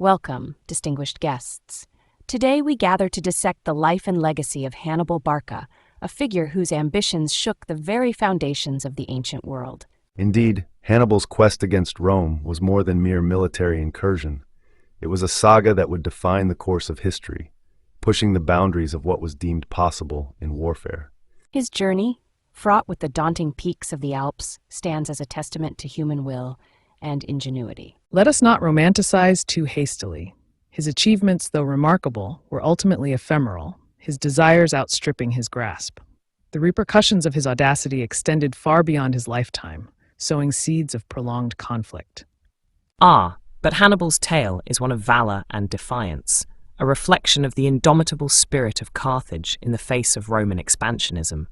Welcome, distinguished guests. Today we gather to dissect the life and legacy of Hannibal Barca, a figure whose ambitions shook the very foundations of the ancient world. Indeed, Hannibal's quest against Rome was more than mere military incursion. It was a saga that would define the course of history, pushing the boundaries of what was deemed possible in warfare. His journey, fraught with the daunting peaks of the Alps, stands as a testament to human will and ingenuity. Let us not romanticize too hastily. His achievements, though remarkable, were ultimately ephemeral, his desires outstripping his grasp. The repercussions of his audacity extended far beyond his lifetime, sowing seeds of prolonged conflict. But Hannibal's tale is one of valor and defiance, a reflection of the indomitable spirit of Carthage in the face of Roman expansionism.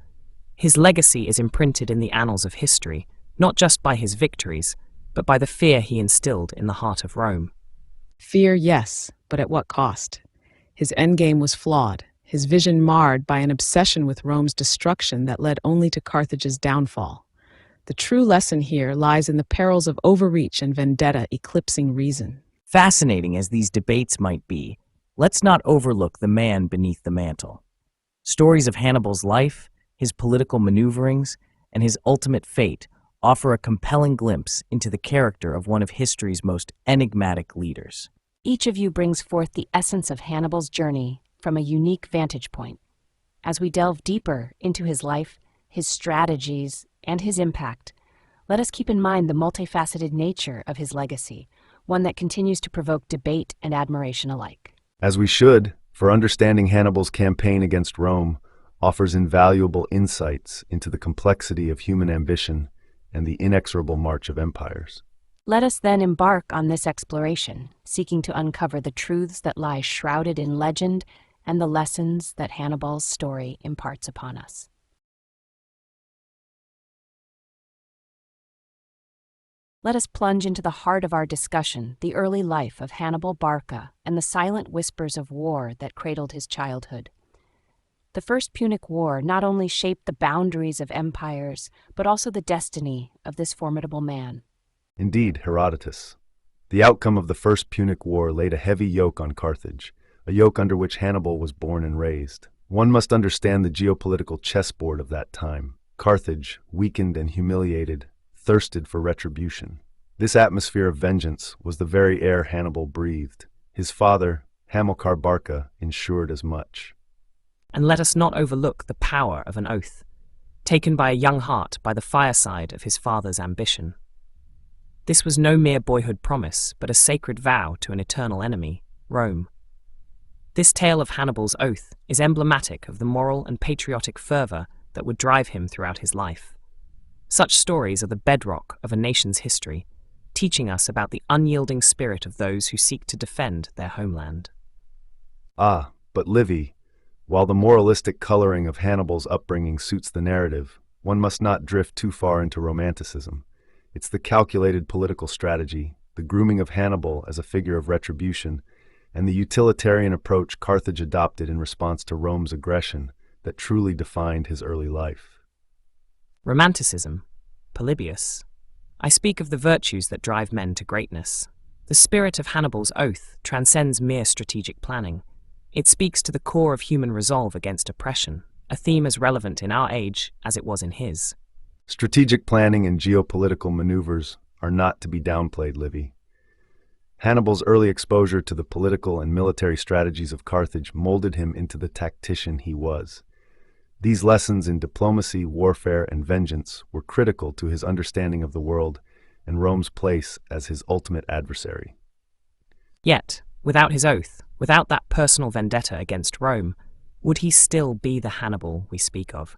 His legacy is imprinted in the annals of history, not just by his victories, but by the fear he instilled in the heart of Rome. Fear, yes, but at what cost? His endgame was flawed, his vision marred by an obsession with Rome's destruction that led only to Carthage's downfall. The true lesson here lies in the perils of overreach and vendetta eclipsing reason. Fascinating as these debates might be, let's not overlook the man beneath the mantle. Stories of Hannibal's life, his political maneuverings, and his ultimate fate offer a compelling glimpse into the character of one of history's most enigmatic leaders. Each of you brings forth the essence of Hannibal's journey from a unique vantage point. As we delve deeper into his life, his strategies, and his impact, let us keep in mind the multifaceted nature of his legacy, one that continues to provoke debate and admiration alike. As we should, for understanding Hannibal's campaign against Rome offers invaluable insights into the complexity of human ambition and the inexorable march of empires. Let us then embark on this exploration, seeking to uncover the truths that lie shrouded in legend and the lessons that Hannibal's story imparts upon us. Let us plunge into the heart of our discussion, the early life of Hannibal Barca and the silent whispers of war that cradled his childhood. The First Punic War not only shaped the boundaries of empires, but also the destiny of this formidable man. Indeed, Herodotus. The outcome of the First Punic War laid a heavy yoke on Carthage, a yoke under which Hannibal was born and raised. One must understand the geopolitical chessboard of that time. Carthage, weakened and humiliated, thirsted for retribution. This atmosphere of vengeance was the very air Hannibal breathed. His father, Hannibal Barca, ensured as much. And let us not overlook the power of an oath, taken by a young heart by the fireside of his father's ambition. This was no mere boyhood promise, but a sacred vow to an eternal enemy, Rome. This tale of Hannibal's oath is emblematic of the moral and patriotic fervor that would drive him throughout his life. Such stories are the bedrock of a nation's history, teaching us about the unyielding spirit of those who seek to defend their homeland. But Livy, while the moralistic coloring of Hannibal's upbringing suits the narrative, one must not drift too far into romanticism. It's the calculated political strategy, the grooming of Hannibal as a figure of retribution, and the utilitarian approach Carthage adopted in response to Rome's aggression that truly defined his early life. Romanticism, Polybius. I speak of the virtues that drive men to greatness. The spirit of Hannibal's oath transcends mere strategic planning. It speaks to the core of human resolve against oppression, a theme as relevant in our age as it was in his. Strategic planning and geopolitical maneuvers are not to be downplayed, Livy. Hannibal's early exposure to the political and military strategies of Carthage molded him into the tactician he was. These lessons in diplomacy, warfare, and vengeance were critical to his understanding of the world and Rome's place as his ultimate adversary. Yet, without his oath, without that personal vendetta against Rome, would he still be the Hannibal we speak of?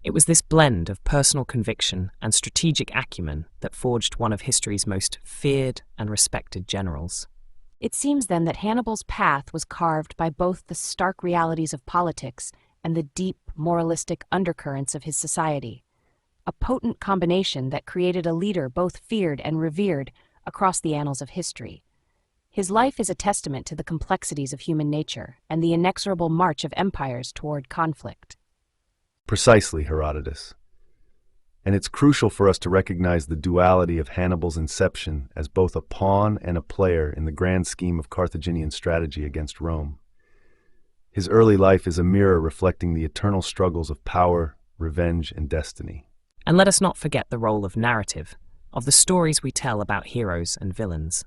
It was this blend of personal conviction and strategic acumen that forged one of history's most feared and respected generals. It seems then that Hannibal's path was carved by both the stark realities of politics and the deep moralistic undercurrents of his society, a potent combination that created a leader both feared and revered across the annals of history. His life is a testament to the complexities of human nature and the inexorable march of empires toward conflict. Precisely, Herodotus. And it's crucial for us to recognize the duality of Hannibal's inception as both a pawn and a player in the grand scheme of Carthaginian strategy against Rome. His early life is a mirror reflecting the eternal struggles of power, revenge, and destiny. And let us not forget the role of narrative, of the stories we tell about heroes and villains.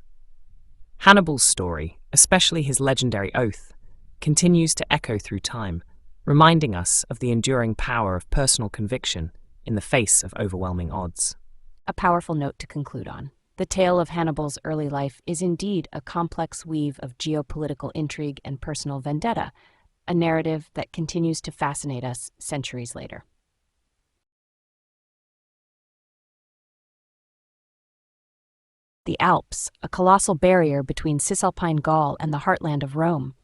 Hannibal's story, especially his legendary oath, continues to echo through time, reminding us of the enduring power of personal conviction in the face of overwhelming odds. A powerful note to conclude on. The tale of Hannibal's early life is indeed a complex weave of geopolitical intrigue and personal vendetta, a narrative that continues to fascinate us centuries later. The Alps, a colossal barrier between Cisalpine Gaul and the heartland of Rome.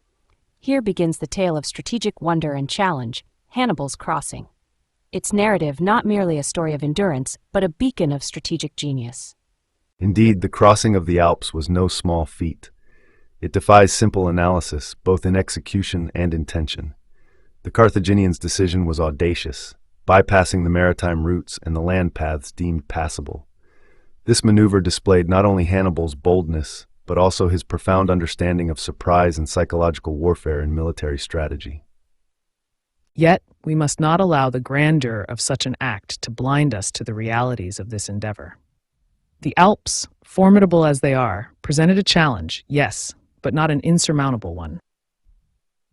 Here begins the tale of strategic wonder and challenge, Hannibal's crossing. Its narrative not merely a story of endurance, but a beacon of strategic genius. Indeed, the crossing of the Alps was no small feat. It defies simple analysis, both in execution and intention. The Carthaginians' decision was audacious, bypassing the maritime routes and the land paths deemed passable. This maneuver displayed not only Hannibal's boldness, but also his profound understanding of surprise and psychological warfare in military strategy. Yet, we must not allow the grandeur of such an act to blind us to the realities of this endeavor. The Alps, formidable as they are, presented a challenge, yes, but not an insurmountable one.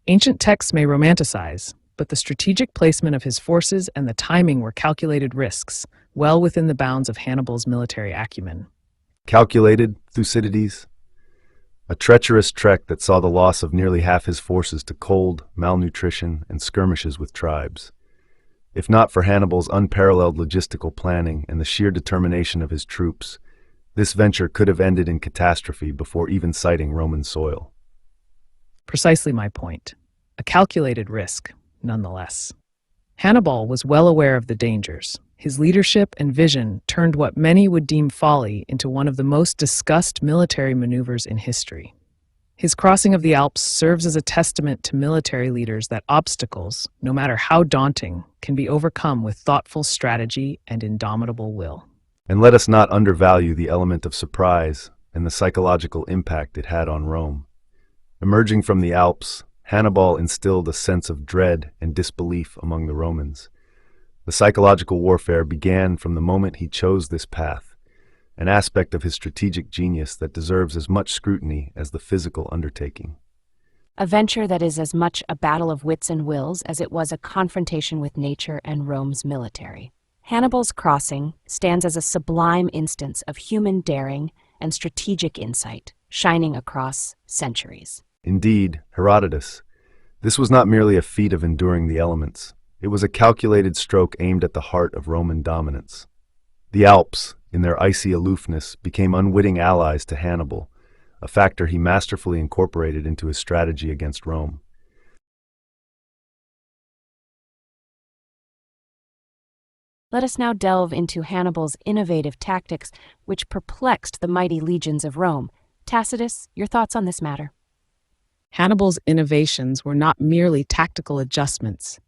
Ancient texts may romanticize, but the strategic placement of his forces and the timing were calculated risks, well within the bounds of Hannibal's military acumen. Calculated, Thucydides? A treacherous trek that saw the loss of nearly half his forces to cold, malnutrition, and skirmishes with tribes. If not for Hannibal's unparalleled logistical planning and the sheer determination of his troops, this venture could have ended in catastrophe before even sighting Roman soil. Precisely my point. A calculated risk, nonetheless. Hannibal was well aware of the dangers. His leadership and vision turned what many would deem folly into one of the most discussed military maneuvers in history. His crossing of the Alps serves as a testament to military leaders that obstacles, no matter how daunting, can be overcome with thoughtful strategy and indomitable will. And let us not undervalue the element of surprise and the psychological impact it had on Rome. Emerging from the Alps, Hannibal instilled a sense of dread and disbelief among the Romans. The psychological warfare began from the moment he chose this path, an aspect of his strategic genius that deserves as much scrutiny as the physical undertaking. A venture that is as much a battle of wits and wills as it was a confrontation with nature and Rome's military. Hannibal's crossing stands as a sublime instance of human daring and strategic insight, shining across centuries. Indeed, Herodotus, this was not merely a feat of enduring the elements. It was a calculated stroke aimed at the heart of Roman dominance. The Alps, in their icy aloofness, became unwitting allies to Hannibal, a factor he masterfully incorporated into his strategy against Rome. Let us now delve into Hannibal's innovative tactics, which perplexed the mighty legions of Rome. Tacitus, your thoughts on this matter? Hannibal's innovations were not merely tactical adjustments.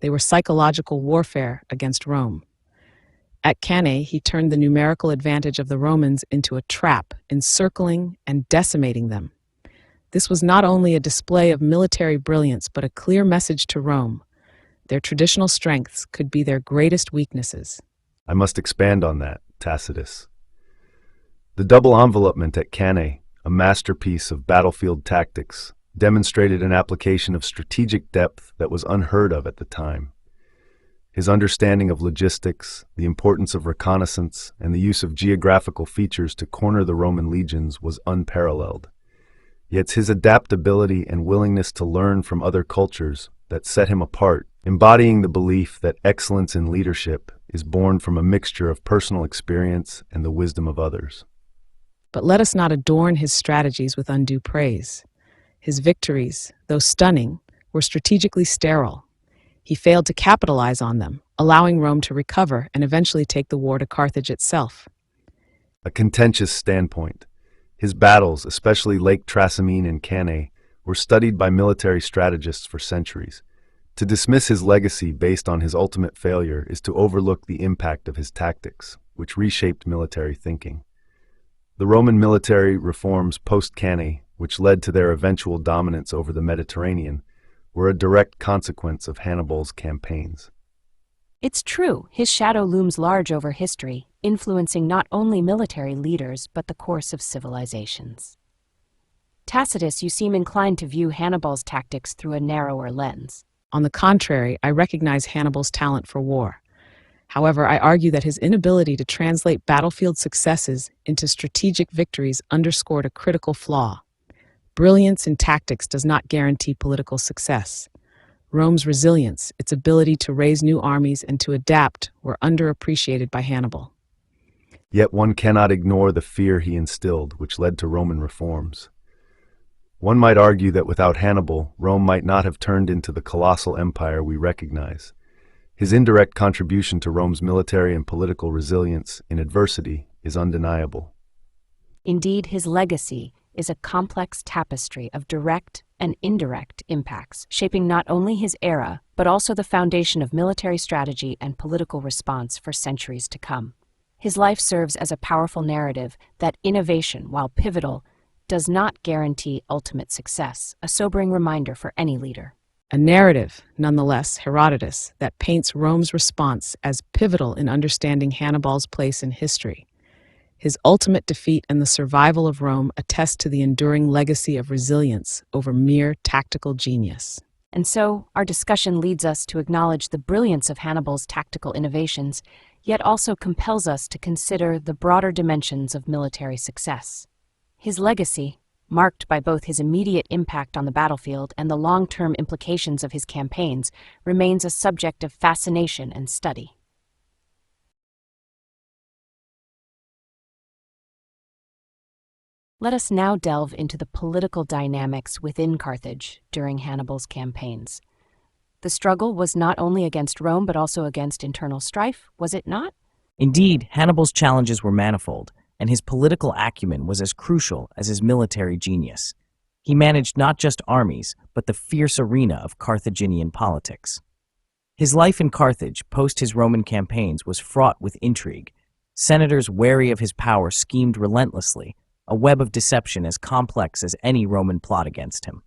They were psychological warfare against Rome. At Cannae, he turned the numerical advantage of the Romans into a trap, encircling and decimating them. This was not only a display of military brilliance, but a clear message to Rome. Their traditional strengths could be their greatest weaknesses. I must expand on that, Tacitus. The double envelopment at Cannae, a masterpiece of battlefield tactics, demonstrated an application of strategic depth that was unheard of at the time. His understanding of logistics, the importance of reconnaissance, and the use of geographical features to corner the Roman legions was unparalleled. Yet his adaptability and willingness to learn from other cultures that set him apart, embodying the belief that excellence in leadership is born from a mixture of personal experience and the wisdom of others. But let us not adorn his strategies with undue praise. His victories, though stunning, were strategically sterile. He failed to capitalize on them, allowing Rome to recover and eventually take the war to Carthage itself. A contentious standpoint. His battles, especially Lake Trasimene and Cannae, were studied by military strategists for centuries. To dismiss his legacy based on his ultimate failure is to overlook the impact of his tactics, which reshaped military thinking. The Roman military reforms post-Cannae, which led to their eventual dominance over the Mediterranean, were a direct consequence of Hannibal's campaigns. It's true, his shadow looms large over history, influencing not only military leaders but the course of civilizations. Tacitus, you seem inclined to view Hannibal's tactics through a narrower lens. On the contrary, I recognize Hannibal's talent for war. However, I argue that his inability to translate battlefield successes into strategic victories underscored a critical flaw. Brilliance in tactics does not guarantee political success. Rome's resilience, its ability to raise new armies and to adapt, were underappreciated by Hannibal. Yet one cannot ignore the fear he instilled, which led to Roman reforms. One might argue that without Hannibal, Rome might not have turned into the colossal empire we recognize. His indirect contribution to Rome's military and political resilience in adversity is undeniable. Indeed, his legacy is a complex tapestry of direct and indirect impacts, shaping not only his era, but also the foundation of military strategy and political response for centuries to come. His life serves as a powerful narrative that innovation, while pivotal, does not guarantee ultimate success, a sobering reminder for any leader. A narrative, nonetheless, Herodotus, that paints Rome's response as pivotal in understanding Hannibal's place in history. His ultimate defeat and the survival of Rome attest to the enduring legacy of resilience over mere tactical genius. And so, our discussion leads us to acknowledge the brilliance of Hannibal's tactical innovations, yet also compels us to consider the broader dimensions of military success. His legacy, marked by both his immediate impact on the battlefield and the long-term implications of his campaigns, remains a subject of fascination and study. Let us now delve into the political dynamics within Carthage during Hannibal's campaigns. The struggle was not only against Rome but also against internal strife, was it not? Indeed, Hannibal's challenges were manifold, and his political acumen was as crucial as his military genius. He managed not just armies, but the fierce arena of Carthaginian politics. His life in Carthage, post his Roman campaigns, was fraught with intrigue. Senators wary of his power schemed relentlessly, a web of deception as complex as any Roman plot against him.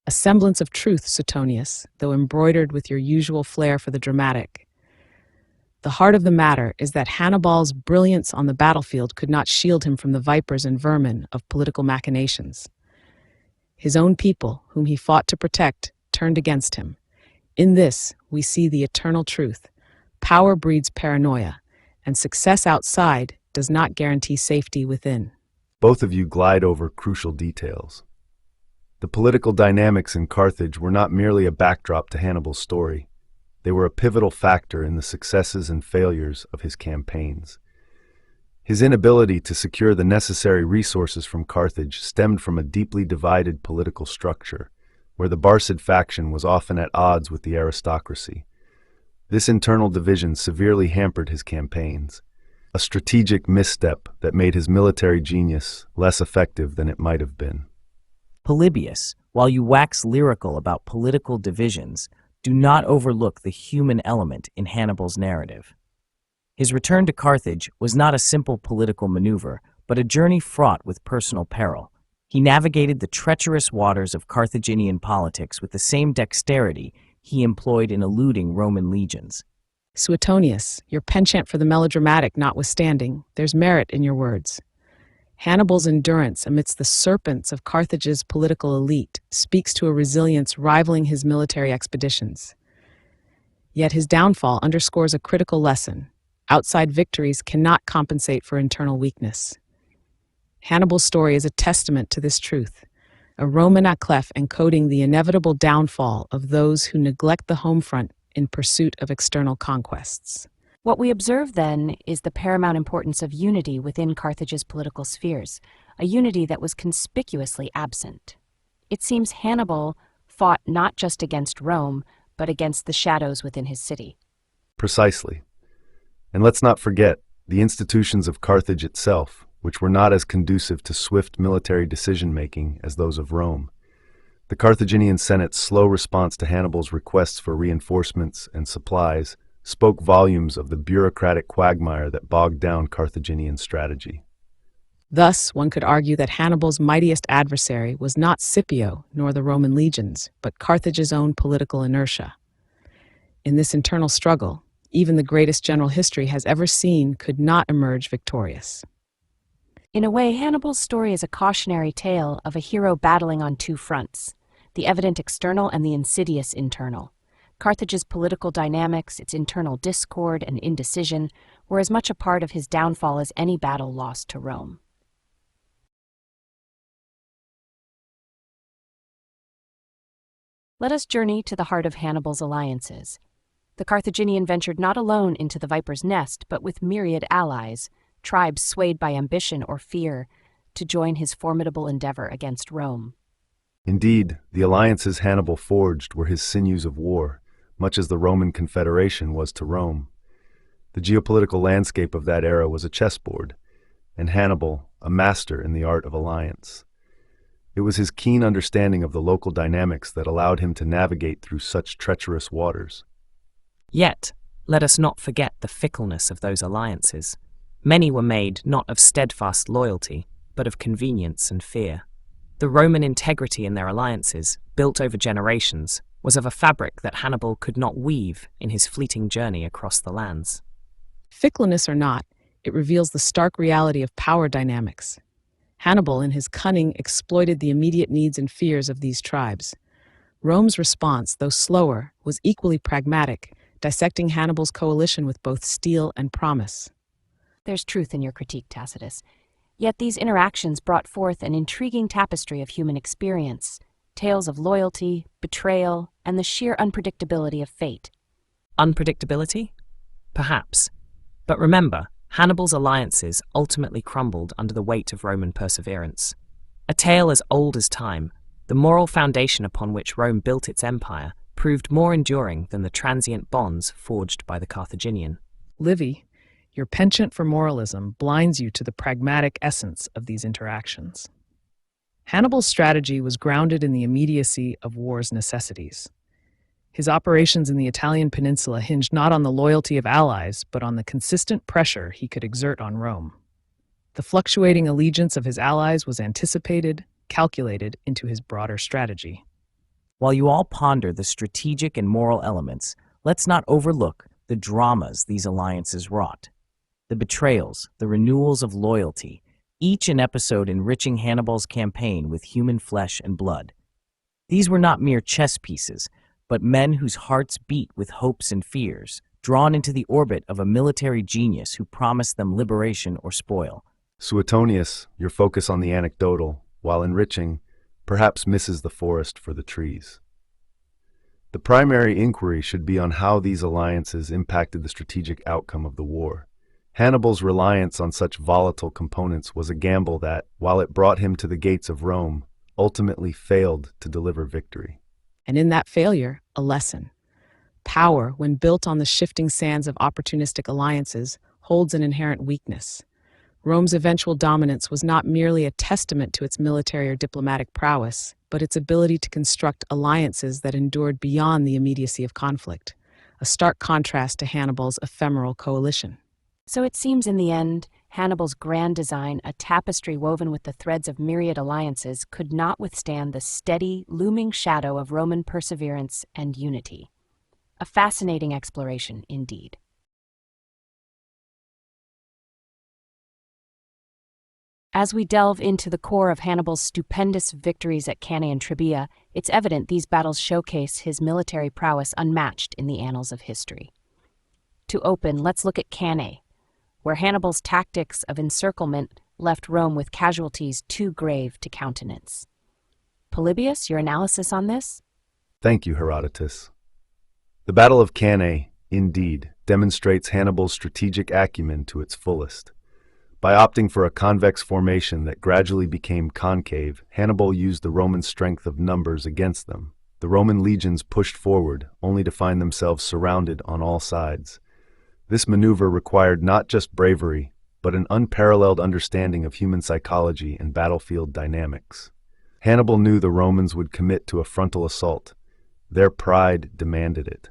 A semblance of truth, Suetonius, though embroidered with your usual flair for the dramatic. The heart of the matter is that Hannibal's brilliance on the battlefield could not shield him from the vipers and vermin of political machinations. His own people, whom he fought to protect, turned against him. In this, we see the eternal truth. Power breeds paranoia, and success outside does not guarantee safety within. Both of you glide over crucial details. The political dynamics in Carthage were not merely a backdrop to Hannibal's story. They were a pivotal factor in the successes and failures of his campaigns. His inability to secure the necessary resources from Carthage stemmed from a deeply divided political structure, where the Barcid faction was often at odds with the aristocracy. This internal division severely hampered his campaigns, a strategic misstep that made his military genius less effective than it might have been. Polybius, while you wax lyrical about political divisions, do not overlook the human element in Hannibal's narrative. His return to Carthage was not a simple political maneuver, but a journey fraught with personal peril. He navigated the treacherous waters of Carthaginian politics with the same dexterity he employed in eluding Roman legions. Suetonius, your penchant for the melodramatic notwithstanding, there's merit in your words. Hannibal's endurance amidst the serpents of Carthage's political elite speaks to a resilience rivaling his military expeditions. Yet his downfall underscores a critical lesson. Outside victories cannot compensate for internal weakness. Hannibal's story is a testament to this truth, a Roman clef encoding the inevitable downfall of those who neglect the home front in pursuit of external conquests. What we observe, then, is the paramount importance of unity within Carthage's political spheres, a unity that was conspicuously absent. It seems Hannibal fought not just against Rome, but against the shadows within his city. Precisely. And let's not forget the institutions of Carthage itself, which were not as conducive to swift military decision-making as those of Rome. The Carthaginian Senate's slow response to Hannibal's requests for reinforcements and supplies spoke volumes of the bureaucratic quagmire that bogged down Carthaginian strategy. Thus, one could argue that Hannibal's mightiest adversary was not Scipio nor the Roman legions, but Carthage's own political inertia. In this internal struggle, even the greatest general history has ever seen could not emerge victorious. In a way, Hannibal's story is a cautionary tale of a hero battling on two fronts, the evident external and the insidious internal. Carthage's political dynamics, its internal discord and indecision, were as much a part of his downfall as any battle lost to Rome. Let us journey to the heart of Hannibal's alliances. The Carthaginian ventured not alone into the viper's nest, but with myriad allies, tribes swayed by ambition or fear, to join his formidable endeavor against Rome. Indeed, the alliances Hannibal forged were his sinews of war, much as the Roman Confederation was to Rome. The geopolitical landscape of that era was a chessboard, and Hannibal, a master in the art of alliance. It was his keen understanding of the local dynamics that allowed him to navigate through such treacherous waters. Yet, let us not forget the fickleness of those alliances. Many were made not of steadfast loyalty, but of convenience and fear. The Roman integrity in their alliances, built over generations, was of a fabric that Hannibal could not weave in his fleeting journey across the lands. Fickleness or not, it reveals the stark reality of power dynamics. Hannibal, in his cunning, exploited the immediate needs and fears of these tribes. Rome's response, though slower, was equally pragmatic, dissecting Hannibal's coalition with both steel and promise. There's truth in your critique, Tacitus. Yet these interactions brought forth an intriguing tapestry of human experience, tales of loyalty, betrayal, and the sheer unpredictability of fate. Unpredictability? Perhaps. But remember, Hannibal's alliances ultimately crumbled under the weight of Roman perseverance. A tale as old as time, the moral foundation upon which Rome built its empire proved more enduring than the transient bonds forged by the Carthaginian. Livy, your penchant for moralism blinds you to the pragmatic essence of these interactions. Hannibal's strategy was grounded in the immediacy of war's necessities. His operations in the Italian peninsula hinged not on the loyalty of allies, but on the consistent pressure he could exert on Rome. The fluctuating allegiance of his allies was anticipated, calculated into his broader strategy. While you all ponder the strategic and moral elements, let's not overlook the dramas these alliances wrought. The betrayals, the renewals of loyalty, each an episode enriching Hannibal's campaign with human flesh and blood. These were not mere chess pieces, but men whose hearts beat with hopes and fears, drawn into the orbit of a military genius who promised them liberation or spoil. Suetonius, your focus on the anecdotal, while enriching, perhaps misses the forest for the trees. The primary inquiry should be on how these alliances impacted the strategic outcome of the war. Hannibal's reliance on such volatile components was a gamble that, while it brought him to the gates of Rome, ultimately failed to deliver victory. And in that failure, a lesson. Power, when built on the shifting sands of opportunistic alliances, holds an inherent weakness. Rome's eventual dominance was not merely a testament to its military or diplomatic prowess, but its ability to construct alliances that endured beyond the immediacy of conflict, a stark contrast to Hannibal's ephemeral coalition. So it seems in the end, Hannibal's grand design, a tapestry woven with the threads of myriad alliances, could not withstand the steady, looming shadow of Roman perseverance and unity. A fascinating exploration, indeed. As we delve into the core of Hannibal's stupendous victories at Cannae and Trebia, it's evident these battles showcase his military prowess unmatched in the annals of history. To open, let's look at Cannae, where Hannibal's tactics of encirclement left Rome with casualties too grave to countenance. Polybius, your analysis on this? Thank you, Herodotus. The Battle of Cannae, indeed, demonstrates Hannibal's strategic acumen to its fullest. By opting for a convex formation that gradually became concave, Hannibal used the Roman strength of numbers against them. The Roman legions pushed forward, only to find themselves surrounded on all sides. This maneuver required not just bravery, but an unparalleled understanding of human psychology and battlefield dynamics. Hannibal knew the Romans would commit to a frontal assault. Their pride demanded it.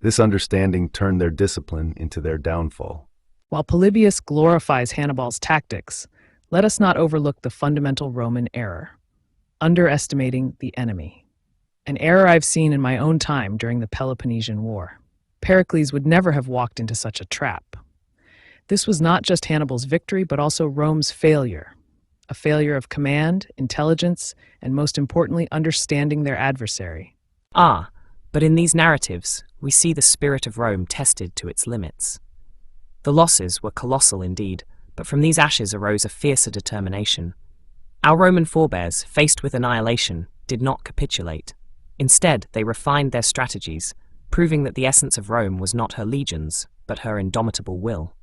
This understanding turned their discipline into their downfall. While Polybius glorifies Hannibal's tactics, let us not overlook the fundamental Roman error: underestimating the enemy. An error I've seen in my own time during the Peloponnesian War. Pericles would never have walked into such a trap. This was not just Hannibal's victory, but also Rome's failure. A failure of command, intelligence, and most importantly, understanding their adversary. But in these narratives, we see the spirit of Rome tested to its limits. The losses were colossal indeed, but from these ashes arose a fiercer determination. Our Roman forebears, faced with annihilation, did not capitulate. Instead, they refined their strategies, proving that the essence of Rome was not her legions, but her indomitable will.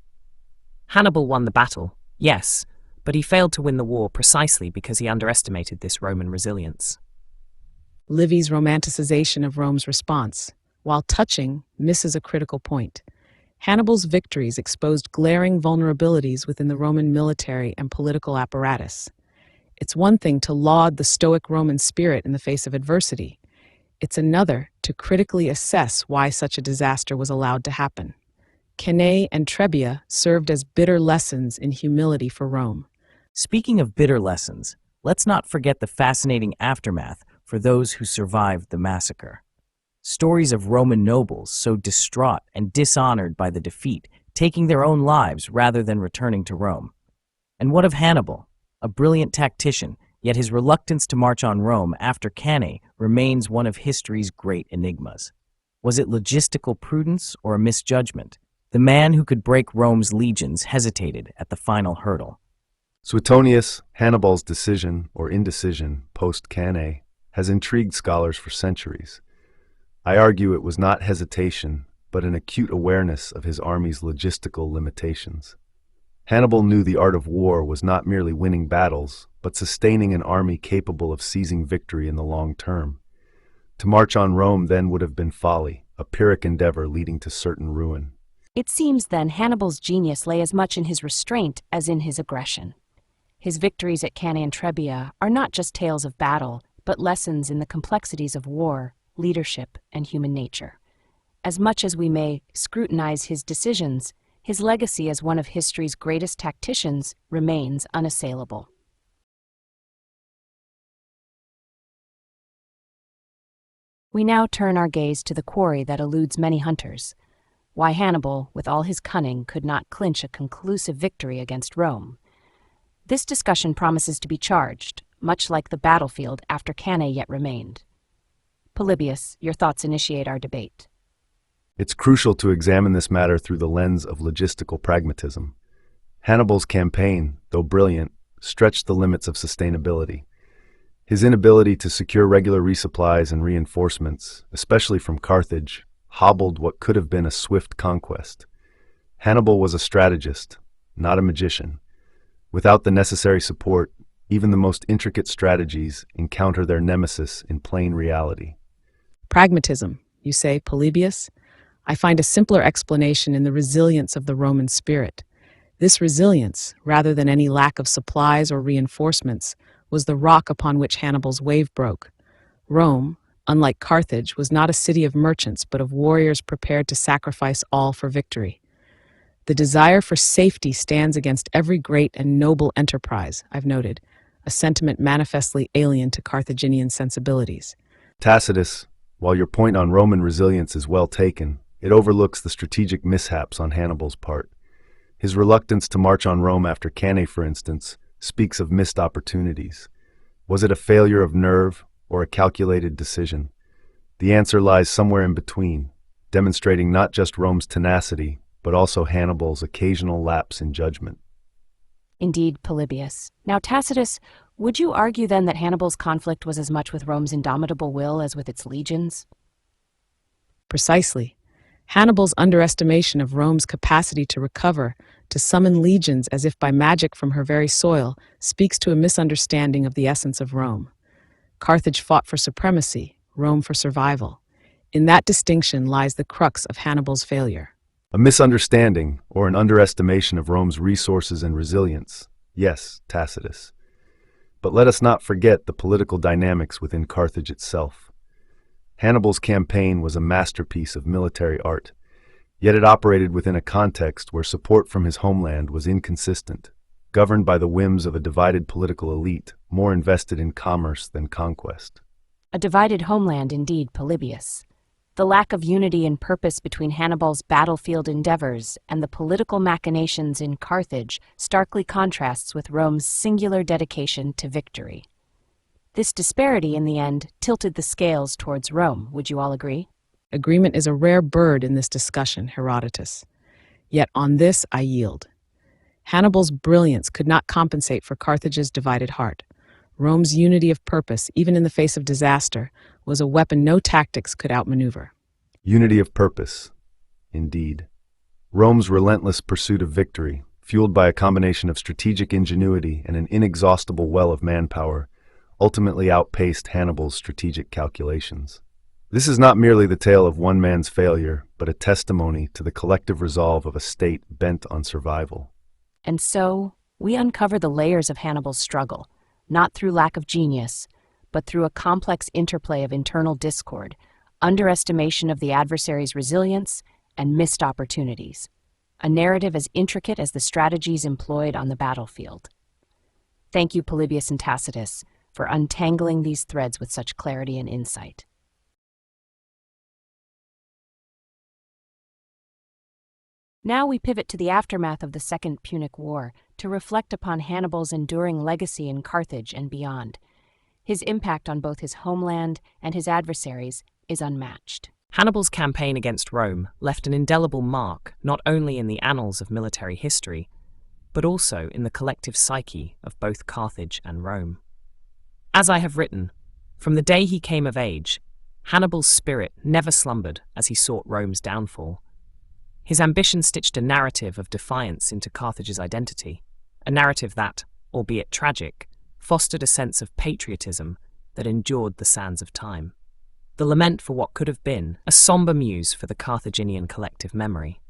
Hannibal won the battle, yes, but he failed to win the war precisely because he underestimated this Roman resilience. Livy's romanticization of Rome's response, while touching, misses a critical point. Hannibal's victories exposed glaring vulnerabilities within the Roman military and political apparatus. It's one thing to laud the stoic Roman spirit in the face of adversity. It's another to critically assess why such a disaster was allowed to happen. Cannae and Trebia served as bitter lessons in humility for Rome. Speaking of bitter lessons, let's not forget the fascinating aftermath for those who survived the massacre. Stories of Roman nobles so distraught and dishonored by the defeat, taking their own lives rather than returning to Rome. And what of Hannibal? A brilliant tactician, yet his reluctance to march on Rome after Cannae remains one of history's great enigmas. Was it logistical prudence or a misjudgment? The man who could break Rome's legions hesitated at the final hurdle. Suetonius, Hannibal's decision or indecision post-Cannae, has intrigued scholars for centuries. I argue it was not hesitation, but an acute awareness of his army's logistical limitations. Hannibal knew the art of war was not merely winning battles, but sustaining an army capable of seizing victory in the long term. To march on Rome then would have been folly, a Pyrrhic endeavor leading to certain ruin. It seems then Hannibal's genius lay as much in his restraint as in his aggression. His victories at Cannae and Trebia are not just tales of battle, but lessons in the complexities of war, leadership, and human nature. As much as we may scrutinize his decisions, his legacy as one of history's greatest tacticians remains unassailable. We now turn our gaze to the quarry that eludes many hunters: why Hannibal, with all his cunning, could not clinch a conclusive victory against Rome. This discussion promises to be charged, much like the battlefield after Cannae yet remained. Polybius, your thoughts initiate our debate. It's crucial to examine this matter through the lens of logistical pragmatism. Hannibal's campaign, though brilliant, stretched the limits of sustainability. His inability to secure regular resupplies and reinforcements, especially from Carthage, hobbled what could have been a swift conquest. Hannibal was a strategist, not a magician. Without the necessary support, even the most intricate strategies encounter their nemesis in plain reality. Pragmatism, you say, Polybius? I find a simpler explanation in the resilience of the Roman spirit. This resilience, rather than any lack of supplies or reinforcements, was the rock upon which Hannibal's wave broke. Rome, unlike Carthage, was not a city of merchants, but of warriors prepared to sacrifice all for victory. The desire for safety stands against every great and noble enterprise, I've noted, a sentiment manifestly alien to Carthaginian sensibilities. Tacitus, while your point on Roman resilience is well taken, it overlooks the strategic mishaps on Hannibal's part. His reluctance to march on Rome after Cannae, for instance, speaks of missed opportunities. Was it a failure of nerve or a calculated decision? The answer lies somewhere in between, demonstrating not just Rome's tenacity, but also Hannibal's occasional lapse in judgment. Indeed, Polybius. Now, Tacitus, would you argue then that Hannibal's conflict was as much with Rome's indomitable will as with its legions? Precisely. Hannibal's underestimation of Rome's capacity to recover, to summon legions as if by magic from her very soil, speaks to a misunderstanding of the essence of Rome. Carthage fought for supremacy, Rome for survival. In that distinction lies the crux of Hannibal's failure. A misunderstanding or an underestimation of Rome's resources and resilience. Yes, Tacitus. But let us not forget the political dynamics within Carthage itself. Hannibal's campaign was a masterpiece of military art, yet it operated within a context where support from his homeland was inconsistent, governed by the whims of a divided political elite more invested in commerce than conquest. A divided homeland indeed, Polybius. The lack of unity and purpose between Hannibal's battlefield endeavors and the political machinations in Carthage starkly contrasts with Rome's singular dedication to victory. This disparity, in the end, tilted the scales towards Rome, would you all agree? Agreement is a rare bird in this discussion, Herodotus. Yet on this I yield. Hannibal's brilliance could not compensate for Carthage's divided heart. Rome's unity of purpose, even in the face of disaster, was a weapon no tactics could outmaneuver. Unity of purpose, indeed. Rome's relentless pursuit of victory, fueled by a combination of strategic ingenuity and an inexhaustible well of manpower, ultimately outpaced Hannibal's strategic calculations. This is not merely the tale of one man's failure, but a testimony to the collective resolve of a state bent on survival. And so, we uncover the layers of Hannibal's struggle, not through lack of genius, but through a complex interplay of internal discord, underestimation of the adversary's resilience, and missed opportunities. A narrative as intricate as the strategies employed on the battlefield. Thank you, Polybius and Tacitus, for untangling these threads with such clarity and insight. Now we pivot to the aftermath of the Second Punic War to reflect upon Hannibal's enduring legacy in Carthage and beyond. His impact on both his homeland and his adversaries is unmatched. Hannibal's campaign against Rome left an indelible mark not only in the annals of military history, but also in the collective psyche of both Carthage and Rome. As I have written, from the day he came of age, Hannibal's spirit never slumbered as he sought Rome's downfall. His ambition stitched a narrative of defiance into Carthage's identity, a narrative that, albeit tragic, fostered a sense of patriotism that endured the sands of time. The lament for what could have been, a somber muse for the Carthaginian collective memory.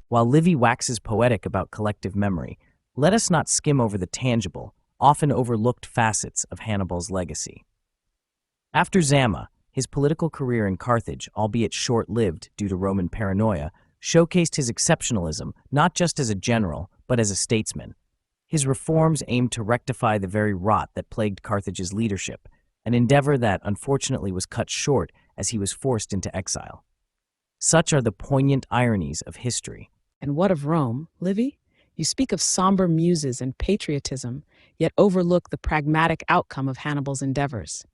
While Livy waxes poetic about collective memory, let us not skim over the tangible, often overlooked facets of Hannibal's legacy. After Zama, his political career in Carthage, albeit short-lived due to Roman paranoia, showcased his exceptionalism not just as a general, but as a statesman. His reforms aimed to rectify the very rot that plagued Carthage's leadership, an endeavor that unfortunately was cut short as he was forced into exile. Such are the poignant ironies of history. And what of Rome, Livy? You speak of somber muses and patriotism, yet overlook the pragmatic outcome of Hannibal's endeavors.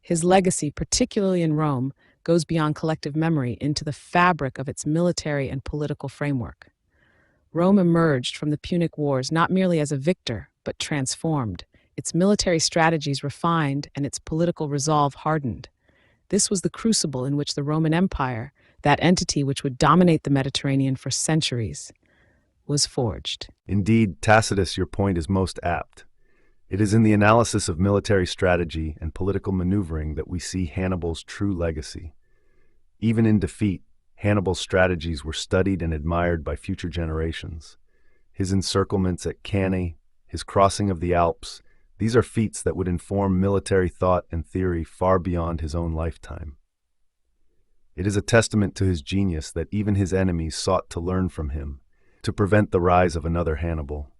His legacy, particularly in Rome, goes beyond collective memory into the fabric of its military and political framework. Rome emerged from the Punic Wars not merely as a victor, but transformed, its military strategies refined and its political resolve hardened. This was the crucible in which the Roman Empire, that entity which would dominate the Mediterranean for centuries, was forged. Indeed, Tacitus, your point is most apt. It is in the analysis of military strategy and political maneuvering that we see Hannibal's true legacy. Even in defeat, Hannibal's strategies were studied and admired by future generations. His encirclements at Cannae, his crossing of the Alps, these are feats that would inform military thought and theory far beyond his own lifetime. It is a testament to his genius that even his enemies sought to learn from him, to prevent the rise of another Hannibal.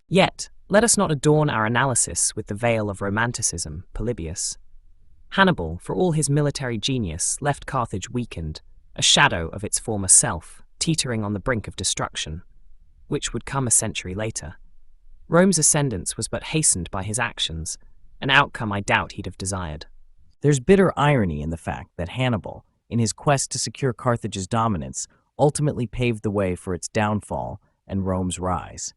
Yet, let us not adorn our analysis with the veil of romanticism, Polybius. Hannibal, for all his military genius, left Carthage weakened, a shadow of its former self, teetering on the brink of destruction, which would come a century later. Rome's ascendance was but hastened by his actions, an outcome I doubt he'd have desired. There's bitter irony in the fact that Hannibal, in his quest to secure Carthage's dominance, ultimately paved the way for its downfall and Rome's rise.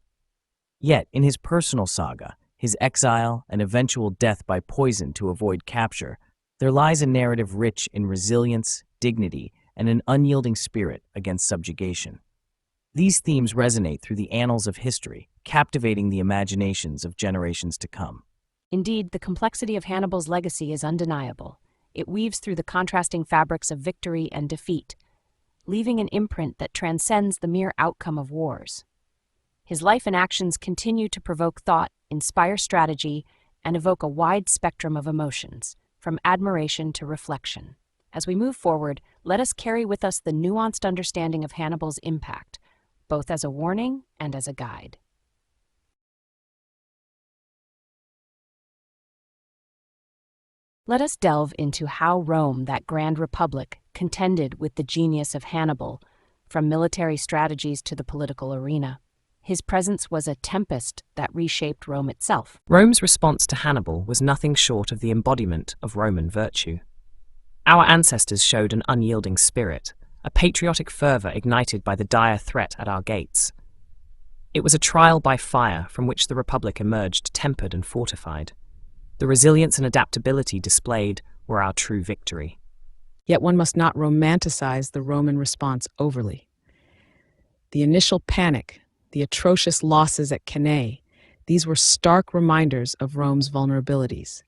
Yet, in his personal saga, his exile and eventual death by poison to avoid capture, there lies a narrative rich in resilience, dignity, and an unyielding spirit against subjugation. These themes resonate through the annals of history, captivating the imaginations of generations to come. Indeed, the complexity of Hannibal's legacy is undeniable. It weaves through the contrasting fabrics of victory and defeat, leaving an imprint that transcends the mere outcome of wars. His life and actions continue to provoke thought, inspire strategy, and evoke a wide spectrum of emotions, from admiration to reflection. As we move forward, let us carry with us the nuanced understanding of Hannibal's impact, both as a warning and as a guide. Let us delve into how Rome, that grand republic, contended with the genius of Hannibal, from military strategies to the political arena. His presence was a tempest that reshaped Rome itself. Rome's response to Hannibal was nothing short of the embodiment of Roman virtue. Our ancestors showed an unyielding spirit, a patriotic fervor ignited by the dire threat at our gates. It was a trial by fire from which the Republic emerged tempered and fortified. The resilience and adaptability displayed were our true victory. Yet one must not romanticize the Roman response overly. The initial panic, the atrocious losses at Cannae, these were stark reminders of Rome's vulnerabilities.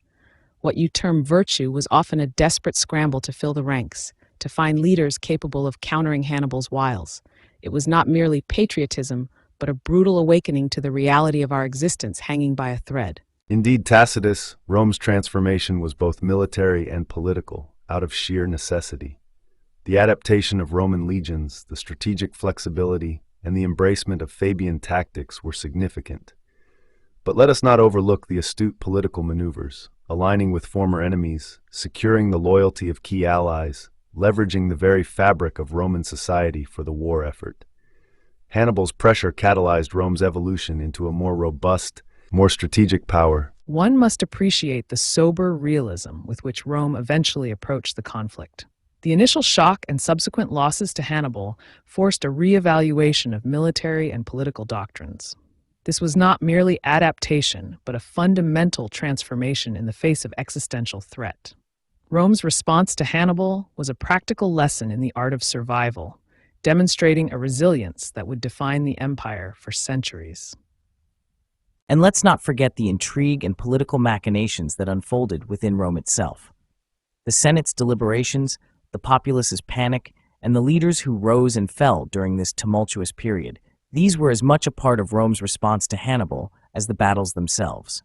What you term virtue was often a desperate scramble to fill the ranks, to find leaders capable of countering Hannibal's wiles. It was not merely patriotism, but a brutal awakening to the reality of our existence hanging by a thread. Indeed, Tacitus, Rome's transformation was both military and political, out of sheer necessity. The adaptation of Roman legions, the strategic flexibility, and the embracement of Fabian tactics were significant. But let us not overlook the astute political maneuvers, aligning with former enemies, securing the loyalty of key allies, leveraging the very fabric of Roman society for the war effort. Hannibal's pressure catalyzed Rome's evolution into a more robust, more strategic power. One must appreciate the sober realism with which Rome eventually approached the conflict. The initial shock and subsequent losses to Hannibal forced a re-evaluation of military and political doctrines. This was not merely adaptation, but a fundamental transformation in the face of existential threat. Rome's response to Hannibal was a practical lesson in the art of survival, demonstrating a resilience that would define the empire for centuries. And let's not forget the intrigue and political machinations that unfolded within Rome itself. The Senate's deliberations, the populace's panic, and the leaders who rose and fell during this tumultuous period, these were as much a part of Rome's response to Hannibal as the battles themselves.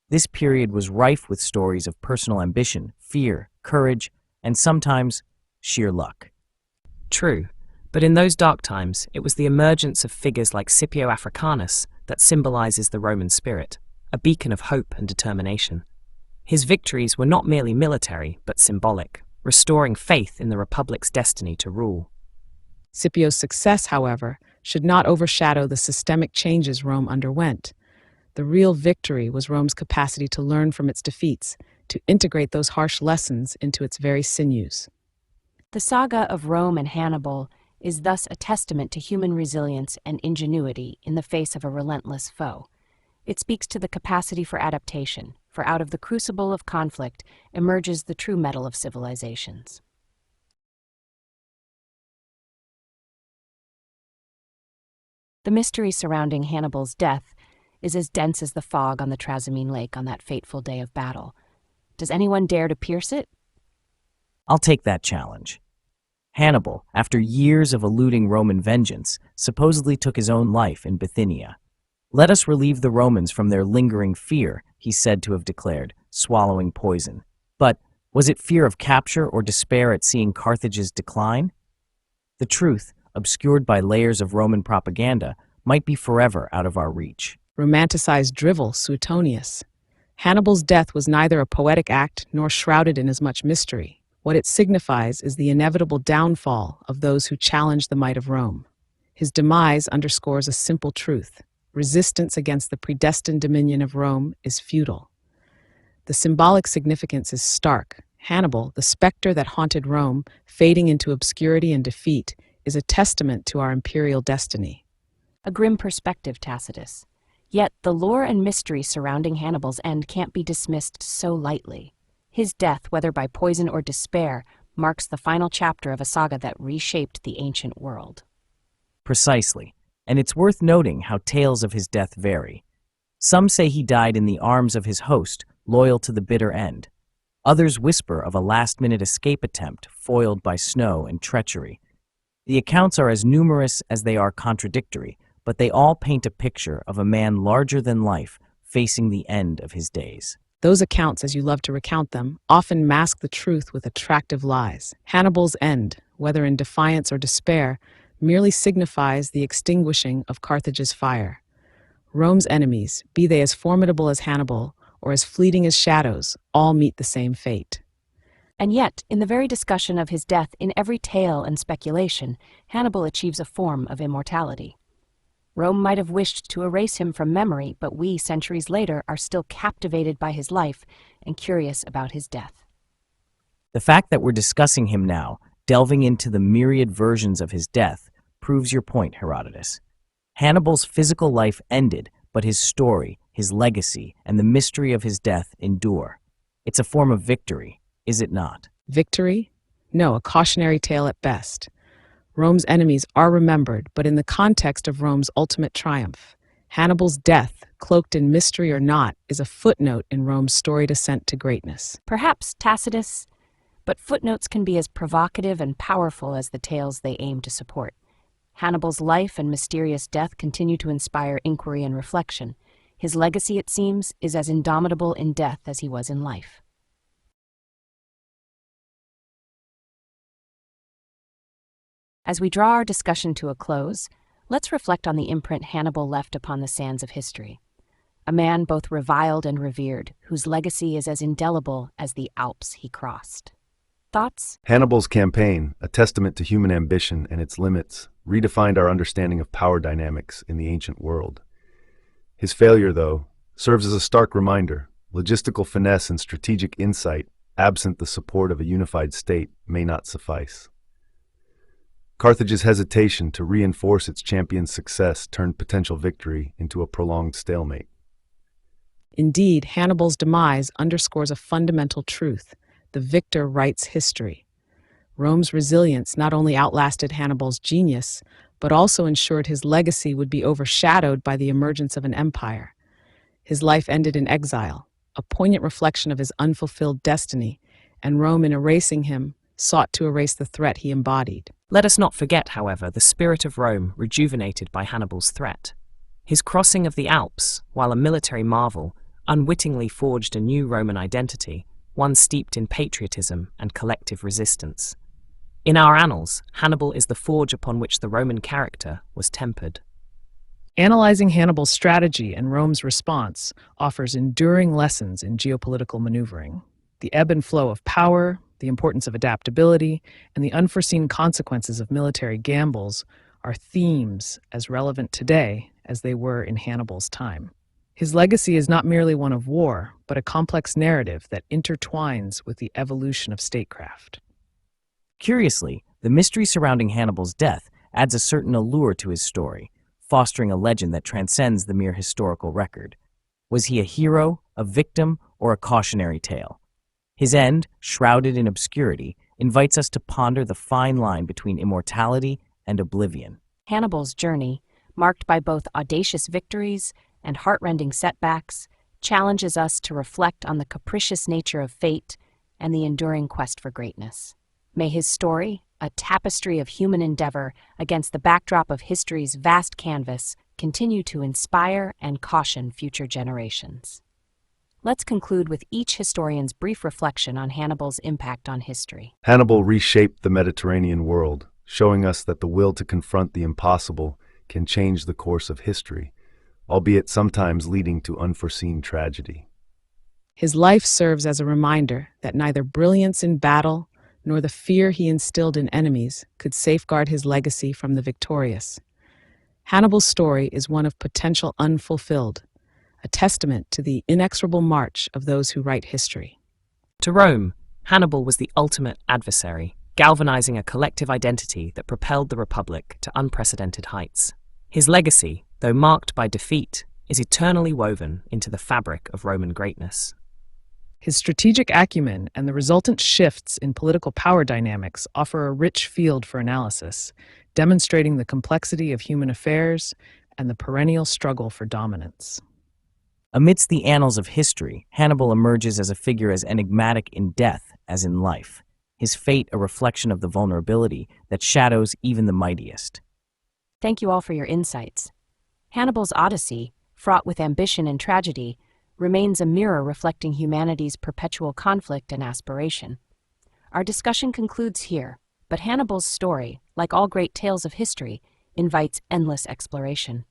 This period was rife with stories of personal ambition, fear, courage, and sometimes sheer luck. True, but in those dark times, it was the emergence of figures like Scipio Africanus that symbolizes the Roman spirit, a beacon of hope and determination. His victories were not merely military, but symbolic, restoring faith in the Republic's destiny to rule. Scipio's success, however, should not overshadow the systemic changes Rome underwent. The real victory was Rome's capacity to learn from its defeats, to integrate those harsh lessons into its very sinews. The saga of Rome and Hannibal is thus a testament to human resilience and ingenuity in the face of a relentless foe. It speaks to the capacity for adaptation, for out of the crucible of conflict emerges the true mettle of civilizations. The mystery surrounding Hannibal's death is as dense as the fog on the Trasimene Lake on that fateful day of battle. Does anyone dare to pierce it? I'll take that challenge. Hannibal, after years of eluding Roman vengeance, supposedly took his own life in Bithynia. "Let us relieve the Romans from their lingering fear," he's said to have declared, swallowing poison. But was it fear of capture or despair at seeing Carthage's decline? The truth, obscured by layers of Roman propaganda, might be forever out of our reach. Romanticized drivel, Suetonius. Hannibal's death was neither a poetic act nor shrouded in as much mystery. What it signifies is the inevitable downfall of those who challenge the might of Rome. His demise underscores a simple truth. Resistance against the predestined dominion of Rome is futile. The symbolic significance is stark. Hannibal, the specter that haunted Rome, fading into obscurity and defeat, is a testament to our imperial destiny. A grim perspective, Tacitus. Yet the lore and mystery surrounding Hannibal's end can't be dismissed so lightly. His death, whether by poison or despair, marks the final chapter of a saga that reshaped the ancient world. Precisely, and it's worth noting how tales of his death vary. Some say he died in the arms of his host, loyal to the bitter end. Others whisper of a last-minute escape attempt, foiled by snow and treachery. The accounts are as numerous as they are contradictory, but they all paint a picture of a man larger than life, facing the end of his days. Those accounts, as you love to recount them, often mask the truth with attractive lies. Hannibal's end, whether in defiance or despair, merely signifies the extinguishing of Carthage's fire. Rome's enemies, be they as formidable as Hannibal or as fleeting as shadows, all meet the same fate. And yet, in the very discussion of his death in every tale and speculation, Hannibal achieves a form of immortality. Rome might have wished to erase him from memory, but we, centuries later, are still captivated by his life and curious about his death. The fact that we're discussing him now, delving into the myriad versions of his death, proves your point, Herodotus. Hannibal's physical life ended, but his story, his legacy, and the mystery of his death endure. It's a form of victory, is it not? Victory? No, a cautionary tale at best. Rome's enemies are remembered, but in the context of Rome's ultimate triumph. Hannibal's death, cloaked in mystery or not, is a footnote in Rome's storied ascent to greatness. Perhaps Tacitus, but footnotes can be as provocative and powerful as the tales they aim to support. Hannibal's life and mysterious death continue to inspire inquiry and reflection. His legacy, it seems, is as indomitable in death as he was in life. As we draw our discussion to a close, let's reflect on the imprint Hannibal left upon the sands of history. A man both reviled and revered, whose legacy is as indelible as the Alps he crossed. Thoughts? Hannibal's campaign, a testament to human ambition and its limits, redefined our understanding of power dynamics in the ancient world. His failure, though, serves as a stark reminder. Logistical finesse and strategic insight, absent the support of a unified state, may not suffice. Carthage's hesitation to reinforce its champion's success turned potential victory into a prolonged stalemate. Indeed, Hannibal's demise underscores a fundamental truth. The victor writes history. Rome's resilience not only outlasted Hannibal's genius, but also ensured his legacy would be overshadowed by the emergence of an empire. His life ended in exile, a poignant reflection of his unfulfilled destiny, and Rome, in erasing him, sought to erase the threat he embodied. Let us not forget, however, the spirit of Rome rejuvenated by Hannibal's threat. His crossing of the Alps, while a military marvel, unwittingly forged a new Roman identity, one steeped in patriotism and collective resistance. In our annals, Hannibal is the forge upon which the Roman character was tempered. Analyzing Hannibal's strategy and Rome's response offers enduring lessons in geopolitical maneuvering. The ebb and flow of power, the importance of adaptability, and the unforeseen consequences of military gambles are themes as relevant today as they were in Hannibal's time. His legacy is not merely one of war, but a complex narrative that intertwines with the evolution of statecraft. Curiously, the mystery surrounding Hannibal's death adds a certain allure to his story, fostering a legend that transcends the mere historical record. Was he a hero, a victim, or a cautionary tale? His end, shrouded in obscurity, invites us to ponder the fine line between immortality and oblivion. Hannibal's journey, marked by both audacious victories and heart-rending setbacks, challenges us to reflect on the capricious nature of fate and the enduring quest for greatness. May his story, a tapestry of human endeavor against the backdrop of history's vast canvas, continue to inspire and caution future generations. Let's conclude with each historian's brief reflection on Hannibal's impact on history. Hannibal reshaped the Mediterranean world, showing us that the will to confront the impossible can change the course of history, albeit sometimes leading to unforeseen tragedy. His life serves as a reminder that neither brilliance in battle nor the fear he instilled in enemies could safeguard his legacy from the victorious. Hannibal's story is one of potential unfulfilled, a testament to the inexorable march of those who write history. To Rome, Hannibal was the ultimate adversary, galvanizing a collective identity that propelled the Republic to unprecedented heights. His legacy, though marked by defeat, is eternally woven into the fabric of Roman greatness. His strategic acumen and the resultant shifts in political power dynamics offer a rich field for analysis, demonstrating the complexity of human affairs and the perennial struggle for dominance. Amidst the annals of history, Hannibal emerges as a figure as enigmatic in death as in life, his fate a reflection of the vulnerability that shadows even the mightiest. Thank you all for your insights. Hannibal's Odyssey, fraught with ambition and tragedy, remains a mirror reflecting humanity's perpetual conflict and aspiration. Our discussion concludes here, but Hannibal's story, like all great tales of history, invites endless exploration.